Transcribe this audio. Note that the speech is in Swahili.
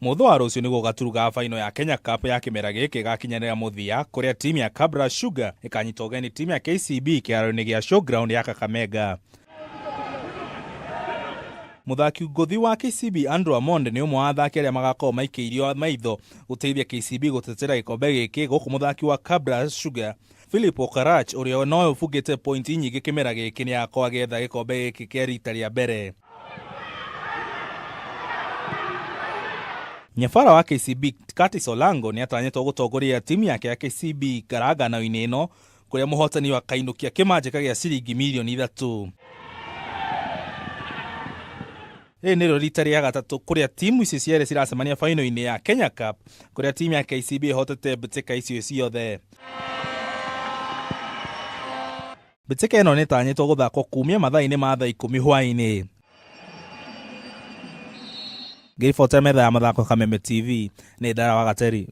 Mutho wa rucio niguo gaturuga final ya Kenya Cup ya kimera giki gakinyanira muthia kuria timu ya Kabra Sugar ikanyita ugeni timu ya KCB kiaro-ini gia showground ya Kakamega. Muthaki ngothi wa KCB Andrew Amonde ni umwe wa athaki aria magakorwo maikeirio maitho guteithia KCB gutetera gikombe giki guku muthaki wa Kabra Sugar Philip Okarach uria no ufugite point nyingi kimera giki ni akorwo agetha gikombe giki kia rita ria mbere. Nyafara wa KCB Curtis Olango ni atanyetwo gutongoria timu yake ya KCB ngaragano-ini ino kuria muhotani wa kainukia kimanjika gia ciringi milioni 3. Ni rita ria gatatu kuria timu ici ciere ciracemania final-ini ya Kenya Cup kuria timu ya KCB hotete mbitika icio ciothe. Mbitika ino ni tanyetwo guthakwo kumia mathaa-ini ma thaa 10 hwaini. Gĩbota metha ya mathako Kameme TV ni Dara wa Gateri.